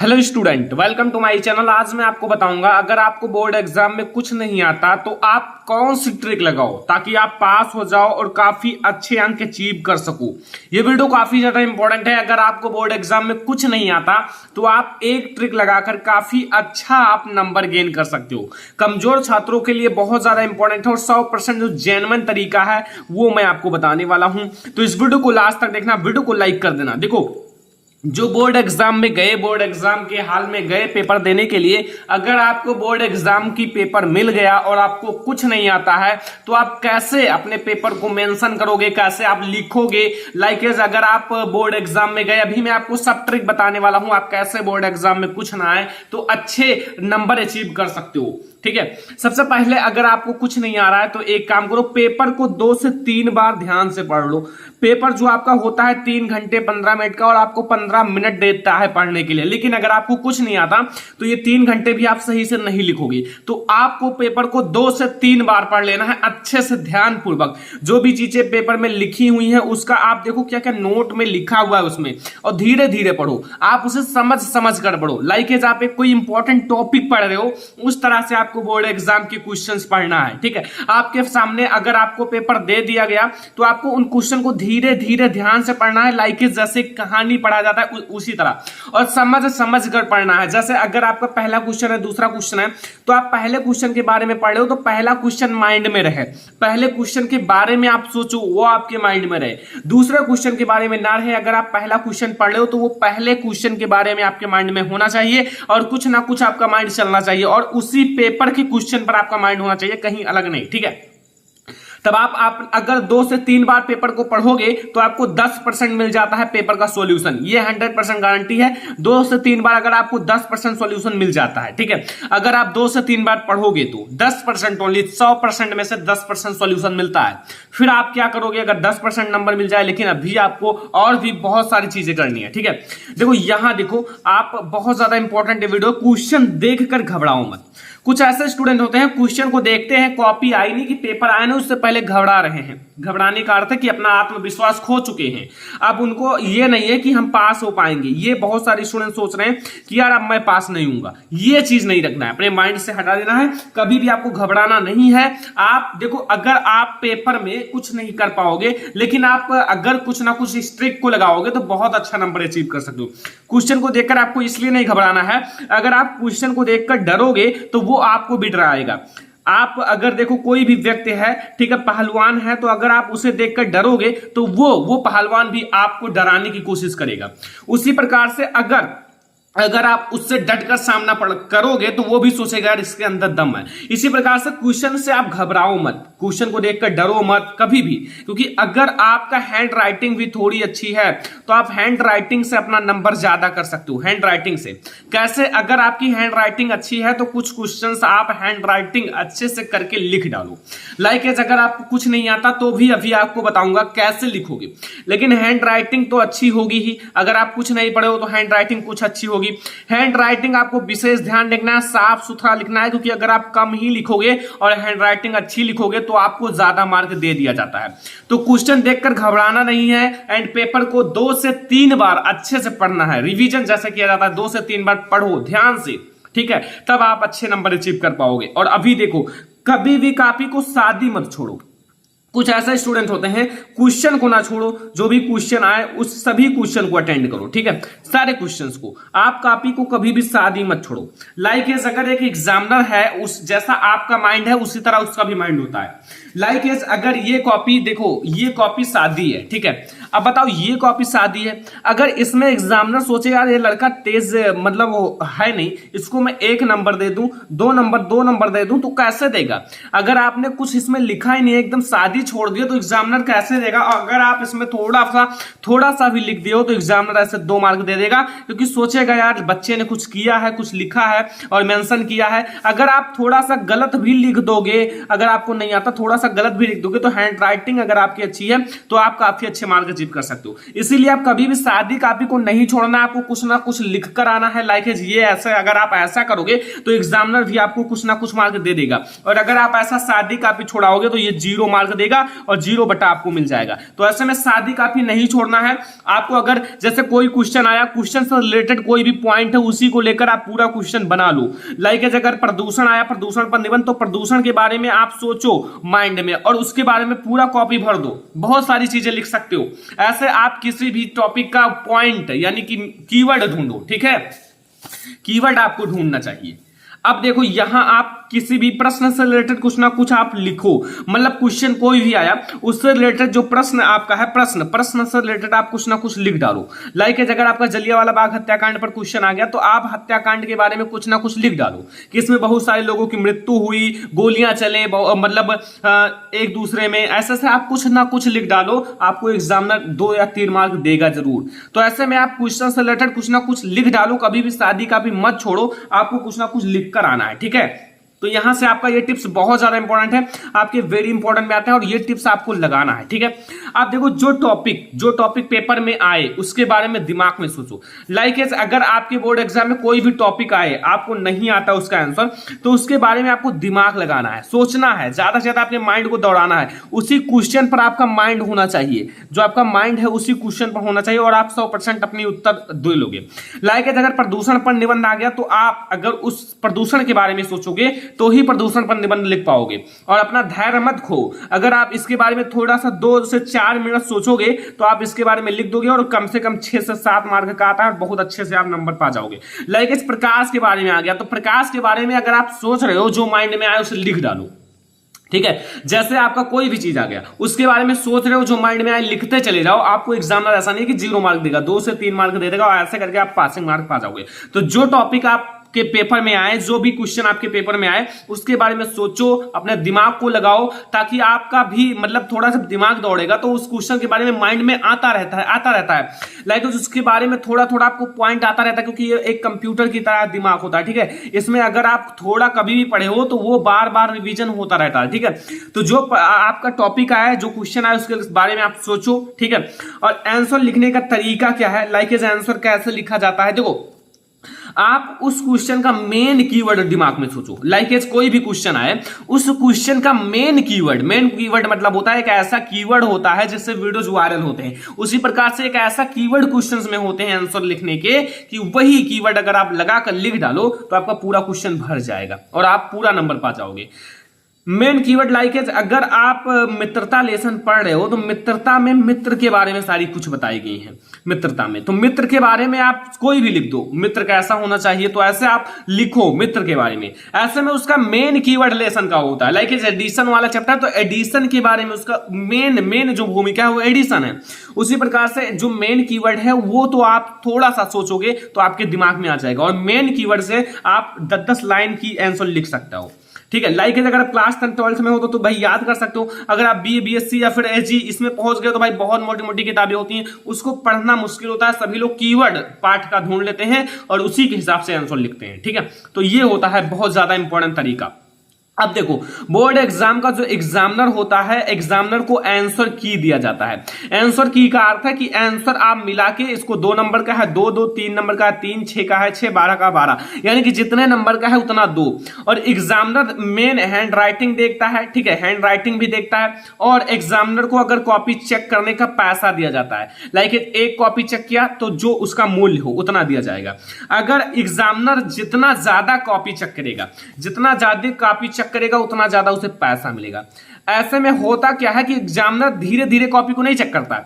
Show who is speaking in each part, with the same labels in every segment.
Speaker 1: Hello student, welcome to my channel. आज मैं आपको बताऊंगा अगर आपको बोर्ड एग्जाम में कुछ नहीं आता तो आप कौन सी ट्रिक लगाओ ताकि आप पास हो जाओ और काफी अच्छे अंक अचीव कर सको। ये वीडियो काफी ज्यादा इंपॉर्टेंट है। अगर आपको बोर्ड एग्जाम में कुछ नहीं आता तो आप एक ट्रिक लगाकर काफी अच्छा आप नंबर गेन कर सकते हो। कमजोर छात्रों के लिए बहुत ज्यादा इंपॉर्टेंट है और 100% जो जेन्युइन तरीका है वो मैं आपको बताने वाला हूं। तो इस वीडियो को लास्ट तक देखना, वीडियो को लाइक कर देना। देखो, जो बोर्ड एग्जाम में गए, बोर्ड एग्जाम के हाल में गए पेपर देने के लिए, अगर आपको बोर्ड एग्जाम की पेपर मिल गया और आपको कुछ नहीं आता है तो आप कैसे अपने पेपर को मेंशन करोगे, कैसे आप लिखोगे। अगर आप बोर्ड एग्जाम में गए, अभी मैं आपको सब ट्रिक बताने वाला हूं आप कैसे बोर्ड एग्जाम में कुछ ना आए तो अच्छे नंबर अचीव कर सकते हो। ठीक है, सबसे पहले अगर आपको कुछ नहीं आ रहा है तो एक काम करो, पेपर को 2 से 3 बार ध्यान से पढ़ लो। पेपर जो आपका होता है 3 घंटे 15 मिनट का और आपको 15 मिनट देता है पढ़ने के लिए, लेकिन अगर आपको कुछ नहीं आता तो ये 3 घंटे भी आप सही से नहीं लिखोगे। तो आपको पेपर को 2 से 3 बार पढ़ लेना है अच्छे से, ध्यान पूर्वक। जो भी चीजें पेपर में लिखी हुई है उसका आप देखो क्या क्या नोट में लिखा हुआ है उसमें, और धीरे धीरे पढ़ो। आप उसे समझ कर पढ़ो। आप एक कोई इंपॉर्टेंट टॉपिक पढ़ रहे हो उस तरह से आपको बोर्ड एग्जाम के क्वेश्चंस पढ़ना है। ठीक है, आपके सामने अगर आपको पेपर दे दिया गया तो आपको उन क्वेश्चन को धीरे धीरे ध्यान से पढ़ना है। जैसे कहानी पढ़ा जाता है उसी तरह, और समझ कर पढ़ना है। जैसे अगर आपका पहला क्वेश्चन है, दूसरा क्वेश्चन है, तो आप पहले क्वेश्चन के बारे में पढ़ रहे हो तो पहला क्वेश्चन माइंड में रहे, पहले क्वेश्चन के बारे में आप सोचो, वो आपके माइंड में रहे। दूसरे क्वेश्चन के बारे में ना रहे। अगर आप पहला क्वेश्चन पढ़ रहे हो तो वो पहले क्वेश्चन के बारे में आपके माइंड में होना चाहिए और कुछ ना कुछ आपका माइंड चलना चाहिए, और उसी पेपर के क्वेश्चन पर आपका माइंड होना चाहिए, कहीं अलग नहीं। ठीक है, तब आप अगर 2 से 3 बार पेपर को पढ़ोगे तो आपको 10% मिल जाता है पेपर का सॉल्यूशन। ये 100% गारंटी है। 2 से 3 बार अगर आपको 10% सॉल्यूशन मिल जाता है। ठीक है, अगर आप 2 से 3 बार पढ़ोगे तो 10% ओनली, 100% में से 10% सॉल्यूशन मिलता है। फिर आप क्या करोगे, अगर 10% नंबर मिल जाए, लेकिन अभी आपको और भी बहुत सारी चीजें करनी है। ठीक है, देखो यहां देखो, आप बहुत ज्यादा इंपॉर्टेंट वीडियो, क्वेश्चन देखकर घबराओ मत। कुछ ऐसे स्टूडेंट होते हैं क्वेश्चन को देखते हैं, कॉपी आई नहीं कि पेपर आया नहीं, उससे पहले घबरा रहे हैं। घबराने का अर्थ है कि अपना आत्मविश्वास खो चुके हैं। अब उनको ये नहीं है कि हम पास हो पाएंगे। ये बहुत सारे स्टूडेंट सोच रहे हैं कि यार अब मैं पास नहीं हूंगा। ये चीज नहीं रखना है, अपने माइंड से हटा देना है। कभी भी आपको घबराना नहीं है। आप देखो, अगर आप पेपर में कुछ नहीं कर पाओगे, लेकिन आप अगर कुछ ना कुछ इस ट्रिक को लगाओगे तो बहुत अच्छा नंबर अचीव कर सकते हो। क्वेश्चन को देखकर आपको इसलिए नहीं घबराना है। अगर आप क्वेश्चन को देखकर डरोगे तो वो आपको भी डराएगा। आप अगर देखो, कोई भी व्यक्ति है, ठीक है, पहलवान है, तो अगर आप उसे देखकर डरोगे तो वो पहलवान भी आपको डराने की कोशिश करेगा। उसी प्रकार से अगर आप उससे डटकर सामना करोगे तो वो भी सोचेगा यार इसके अंदर दम है। इसी प्रकार से क्वेश्चन से आप घबराओ मत, क्वेश्चन को देखकर डरो मत कभी भी, क्योंकि अगर आपका हैंड राइटिंग भी थोड़ी अच्छी है तो आप हैंड राइटिंग से अपना नंबर ज्यादा कर सकते हो। हैंड राइटिंग से कैसे, अगर आपकी हैंड राइटिंग अच्छी है तो कुछ क्वेश्चन आप हैंड राइटिंग अच्छे से करके लिख डालो। अगर आपको कुछ नहीं आता तो भी अभी आपको बताऊंगा कैसे लिखोगे, लेकिन हैंड राइटिंग तो अच्छी होगी ही। अगर आप कुछ नहीं पढ़े हो तो हैंड राइटिंग कुछ अच्छी होगी। हैंड राइटिंग आपको विशेष ध्यान रखना है, साफ सुथरा लिखना है, क्योंकि अगर आप कम ही लिखोगे और हैंड राइटिंग अच्छी लिखोगे तो आपको ज्यादा मार्क दे दिया जाता है। तो क्वेश्चन देखकर घबराना नहीं है, एंड पेपर को 2 से 3 बार अच्छे से पढ़ना है। रिवीजन जैसे किया जाता है, 2 से 3 बार पढ़ो ध्यान से। ठीक है, तब आप अच्छे नंबर अचीव कर पाओगे। और अभी देखो, कभी भी कॉपी को सादी मत छोड़ो। कुछ ऐसे स्टूडेंट होते हैं क्वेश्चन को ना छोड़ो, जो भी क्वेश्चन आए उस सभी क्वेश्चन को अटेंड करो। ठीक है, सारे क्वेश्चंस को, आप कॉपी को कभी भी सादी मत छोड़ो। अगर एक एग्जामिनर है, उस जैसा आपका माइंड है उसी तरह उसका भी माइंड होता है। अगर ये कॉपी देखो, ये कॉपी सादी है, ठीक है, अब बताओ ये कॉपी सादी है, अगर इसमें एग्जामिनर सोचे यार ये लड़का तेज मतलब वो है नहीं, इसको मैं 1 नंबर दे दूं, 2 नंबर दे दूं, तो कैसे देगा। अगर आपने कुछ इसमें लिखा ही नहीं, एकदम सादी छोड़ दिया, तो एग्जामिनर कैसे देगा। अगर आप इसमें थोड़ा सा भी लिख दियो तो एग्जामिनर ऐसे 2 मार्क दे देगा, क्योंकि सोचेगा यार बच्चे ने कुछ किया है, कुछ लिखा है और मेंशन किया है। अगर आप थोड़ा सा गलत भी लिख दोगे, अगर आपको नहीं आता, थोड़ा सा गलत भी लिख दोगे तो हैंड राइटिंग अगर आपकी अच्छी है तो आप काफी अच्छे मार्क अचीव कर सकते हो। इसीलिए आप कभी भी सादी कॉपी को नहीं छोड़ना, आपको कुछ ना कुछ लिख कर आना है। लाइक ये ऐसा, अगर आप ऐसा करोगे तो एग्जामिनर भी आपको कुछ ना कुछ मार्क दे देगा, और अगर आप ऐसा सादी कॉपी छोड़ाओगे तो ये 0 मार्क देगा और 0 बटा आपको मिल जाएगा। तो ऐसे में सादी कॉपी नहीं छोड़ना है आपको। अगर जैसे कोई क्वेश्चन आया, क्वेश्चन से रिलेटेड कोई भी पॉइंट है उसी को लेकर आप पूरा क्वेश्चन बना लो। लाइक अगर प्रदूषण आया, प्रदूषण पर निबंध, तो प्रदूषण के बारे में आप सोचो माइंड में और उसके बारे में पूरा कॉपी भर दो, बहुत सारी चीजें लिख सकते हो। ऐसे आप किसी भी टॉपिक का पॉइंट यानी कि कीवर्ड ढूंढो, ठीक है, कीवर्ड आपको ढूंढना चाहिए। अब देखो यहां आप किसी भी प्रश्न से रिलेटेड कुछ ना कुछ आप लिखो, मतलब क्वेश्चन कोई भी आया उससे रिलेटेड जो प्रश्न आपका है, प्रश्न से रिलेटेड आप कुछ ना कुछ लिख डालो। लाइक अगर आपका जलियांवाला बाग हत्याकांड पर क्वेश्चन आ गया तो आप हत्याकांड के बारे में कुछ ना कुछ लिख डालो कि इसमें बहुत सारे लोगों की मृत्यु हुई, गोलियां चले, मतलब एक दूसरे में, ऐसे से आप कुछ ना कुछ लिख डालो, आपको एग्जामिनर 2 या 3 मार्क देगा जरूर। तो ऐसे में आप क्वेश्चन से रिलेटेड कुछ ना कुछ लिख डालो, कभी भी सादी कॉपी मत छोड़ो, आपको कुछ ना कुछ लिख कर आना है, ठीक है। तो यहां से आपका ये टिप्स बहुत ज्यादा इंपॉर्टेंट है, आपके वेरी इंपॉर्टेंट में आते हैं और ये टिप्स आपको लगाना है, ठीक है। आप देखो जो टॉपिक पेपर में आए उसके बारे में दिमाग में सोचो। लाइक अगर आपके बोर्ड एग्जाम में कोई भी टॉपिक आए, आपको नहीं आता उसका आंसर, तो उसके बारे में आपको दिमाग लगाना है, सोचना है, ज्यादा से ज्यादा अपने माइंड को दौड़ाना है। उसी क्वेश्चन पर आपका माइंड होना चाहिए, जो आपका माइंड है उसी क्वेश्चन पर होना चाहिए और आप 100% अपनी उत्तर दे लोगे। लाइक अगर प्रदूषण पर निबंध आ गया तो आप अगर उस प्रदूषण के बारे में सोचोगे तो ही प्रदूषण पर निबंध लिख पाओगे। और अपना धैर्य मत खो, अगर आप इसके बारे में थोड़ा सा 2 से 4 मिनट सोचोगे तो आप इसके बारे में लिख दोगे और कम से कम 6 से 7 मार्क का आता है और बहुत अच्छे से आप नंबर पा जाओगे। लाइक इस प्रकाश के बारे में आ गया तो प्रकाश के बारे में अगर आप सोच रहे हो, जो माइंड में आए उसे लिख डालो, ठीक है। जैसे आपका कोई भी चीज आ गया उसके बारे में सोच रहे हो, जो माइंड में आए लिखते चले जाओ, आपको एग्जामिनर ऐसा नहीं कि 0 मार्क देगा, 2 से 3 मार्क दे देगा और ऐसे करके आप पासिंग मार्क पा जाओगे। तो जो टॉपिक आप के पेपर में आए, जो भी क्वेश्चन आपके पेपर में आए उसके बारे में सोचो, अपने दिमाग को लगाओ, ताकि आपका भी मतलब थोड़ा सा दिमाग दौड़ेगा तो उस क्वेश्चन के बारे में माइंड में आता रहता है। लाइक उसके बारे में थोड़ा थोड़ा आपको पॉइंट आता रहता है, क्योंकि ये एक कंप्यूटर की तरह दिमाग होता है, ठीक है। इसमें अगर आप थोड़ा कभी भी पढ़े हो तो वो बार बार रिवीजन होता रहता है, ठीक है। तो जो आपका टॉपिक आया, जो क्वेश्चन आया उसके बारे में आप सोचो, ठीक है। और आंसर लिखने का तरीका क्या है, लाइक आंसर कैसे लिखा जाता है, देखो आप उस क्वेश्चन का मेन कीवर्ड दिमाग में सोचो। लाइक कोई भी क्वेश्चन आए, उस क्वेश्चन का मेन कीवर्ड मतलब होता है एक ऐसा कीवर्ड होता है जिससे वीडियोज वायरल होते हैं। उसी प्रकार से एक ऐसा कीवर्ड क्वेश्चंस में होते हैं आंसर लिखने के कि वही कीवर्ड अगर आप लगाकर लिख डालो तो आपका पूरा क्वेश्चन भर जाएगा और आप पूरा नंबर पा जाओगे। मेन कीवर्ड लाइक अगर आप मित्रता लेसन पढ़ रहे हो तो मित्रता में मित्र के बारे में सारी कुछ बताई गई है। मित्रता में तो मित्र के बारे में आप कोई भी लिख दो, मित्र कैसा होना चाहिए, तो ऐसे आप लिखो मित्र के बारे में। ऐसे में उसका मेन कीवर्ड लेसन का होता है। लाइक एडिशन वाला चैप्टर, तो एडिशन के बारे में उसका मेन जो भूमिका है वो एडिशन है। उसी प्रकार से जो मेन कीवर्ड है वो तो आप थोड़ा सा सोचोगे तो आपके दिमाग में आ जाएगा और मेन कीवर्ड से आप 10-10 लाइन की आंसर लिख सकते हो, ठीक है। लाइक अगर आप क्लास 10 12th में हो तो भाई याद कर सकते हो। अगर आप BA BSc या फिर SG इसमें पहुंच गए तो भाई बहुत मोटी मोटी किताबें होती हैं, उसको पढ़ना मुश्किल होता है। सभी लोग कीवर्ड पाठ का ढूंढ लेते हैं और उसी के हिसाब से आंसर लिखते हैं, ठीक है। तो ये होता है बहुत ज्यादा इंपॉर्टेंट तरीका। अब देखो बोर्ड एग्जाम का जो एग्जामिनर होता है, एग्जामिनर को आंसर की दिया जाता है। आंसर की का अर्थ है कि आंसर आप मिला के, इसको 2 नंबर का है 2 2, 3 नंबर का है 3, 6 का है 6, 12 का 12, यानी कि जितने नंबर का है उतना 2। और एग्जामिनर मेन हैंड राइटिंग देखता है, ठीक है, हैंड राइटिंग भी देखता है। और एग्जामिनर को अगर कॉपी चेक करने का पैसा दिया जाता है, लाइक एक कॉपी चेक किया तो जो उसका मूल्य हो उतना दिया जाएगा। अगर एग्जामिनर जितना ज्यादा कॉपी चेक करेगा, जितना ज्यादा कॉपी चेक करेगा उतना ज्यादा उसे पैसा मिलेगा। ऐसे में होता क्या है कि एग्जामिनर धीरे धीरे कॉपी को नहीं चेक करता,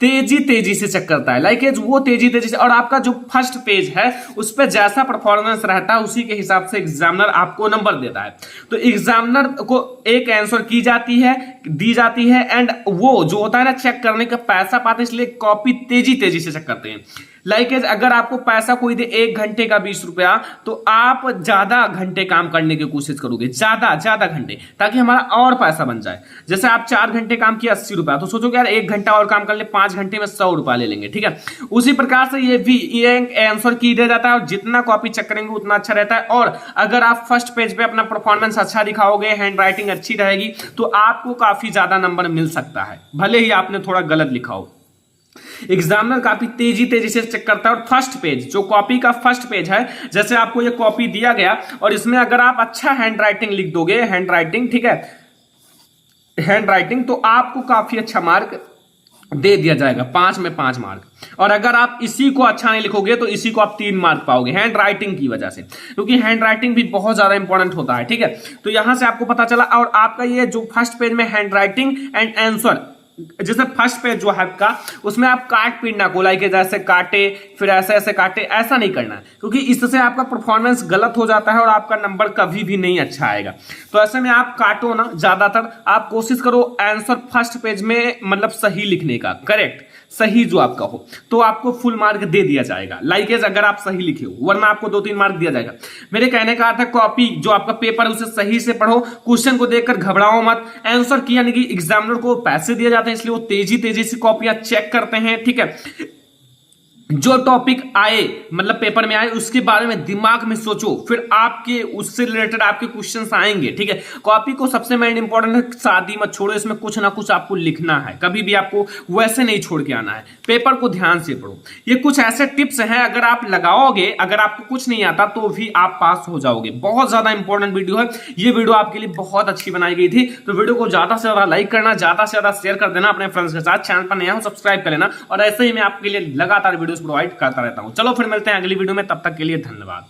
Speaker 1: तेजी से चेक करता है। लाइक वो तेजी से, और आपका जो फर्स्ट पेज है उस पर जैसा परफॉर्मेंस रहता है उसी के हिसाब से एग्जामिनर आपको नंबर देता है। तो एग्जामिनर को एक आंसर की जाती है, दी जाती है, एंड वो जो होता है ना चेक करने का पैसा पाते, इसलिए कॉपी तेजी से चेक करते हैं। लाइक अगर आपको पैसा कोई दे 1 घंटे का 20 रुपया, तो आप ज्यादा घंटे काम करने की कोशिश करोगे, ज्यादा घंटे, ताकि हमारा और पैसा बन जाए। जैसे आप 4 घंटे काम किया 80 रुपया, तो सोचोगे यार 1 घंटा और काम कर ले 5 घंटे में 100 रुपया ले लेंगे, ठीक है। उसी प्रकार से ये भी ये आंसर की दिया जाता है और जितना कॉपी चेक करेंगे उतना अच्छा रहता है। और अगर आप फर्स्ट पेज पे अपना परफॉर्मेंस अच्छा दिखाओगे, हैंड राइटिंग अच्छी रहेगी, तो आपको काफी ज्यादा नंबर मिल सकता है, भले ही आपने थोड़ा गलत लिखा हो। एग्जामिनर काफी तेजी से चेक करता है। और फर्स्ट पेज, जो कॉपी का फर्स्ट पेज है, जैसे आपको ये कॉपी दिया गया और इसमें अगर आप अच्छा हैंड राइटिंग लिख दोगे, हैंड राइटिंग, ठीक है, हैंड राइटिंग, तो आपको काफी अच्छा मार्क दे दिया जाएगा, 5 में 5 मार्क। और अगर आप इसी को अच्छा नहीं लिखोगे तो इसी को आप 3 मार्क पाओगे हैंड राइटिंग की वजह से, क्योंकि हैंड राइटिंग भी बहुत ज्यादा इंपॉर्टेंट होता है, ठीक है। तो यहां से आपको पता चला। और आपका ये जो फर्स्ट पेज में हैंड राइटिंग एंड आंसर, जैसे फर्स्ट पेज जो है आपका, उसमें आप काट पीट ना कोलाई के जैसे काटे फिर ऐसे ऐसे काटे, ऐसा नहीं करना है, क्योंकि इससे आपका परफॉर्मेंस गलत हो जाता है और आपका नंबर कभी भी नहीं अच्छा आएगा। तो ऐसे में आप काटो ना, ज्यादातर आप कोशिश करो आंसर फर्स्ट पेज में मतलब सही लिखने का, करेक्ट सही जो आपका हो, तो आपको फुल मार्क दे दिया जाएगा, लाइकेज अगर आप सही लिखे हो, वरना आपको 2-3 मार्क दिया जाएगा। मेरे कहने का अर्थ है कॉपी जो आपका पेपर उसे सही से पढ़ो, क्वेश्चन को देखकर घबराओ मत। आंसर की यानी कि एग्जामिनर को पैसे दिए जाते हैं, इसलिए वो तेजी से कॉपियां चेक करते हैं, ठीक है। जो टॉपिक आए मतलब पेपर में आए उसके बारे में दिमाग में सोचो, फिर आपके उससे रिलेटेड आपके क्वेश्चंस आएंगे, ठीक है। कॉपी को सबसे मेन इंपॉर्टेंट है, शादी मत छोड़ो, इसमें कुछ ना कुछ आपको लिखना है, कभी भी आपको वैसे नहीं छोड़ के आना है, पेपर को ध्यान से पढ़ो। ये कुछ ऐसे टिप्स हैं, अगर आप लगाओगे, अगर आपको कुछ नहीं आता तो भी आप पास हो जाओगे। बहुत ज्यादा इंपॉर्टेंट वीडियो है ये, वीडियो आपके लिए बहुत अच्छी बनाई गई थी। तो वीडियो को ज्यादा से ज्यादा लाइक करना, ज्यादा से ज्यादा शेयर कर देना अपने फ्रेंड्स के साथ, चैनल पर नया हो सब्सक्राइब कर लेना, और ऐसे ही मैं आपके लिए लगातार वीडियो प्रोवाइड करता रहता हूं। चलो फिर मिलते हैं अगली वीडियो में, तब तक के लिए धन्यवाद।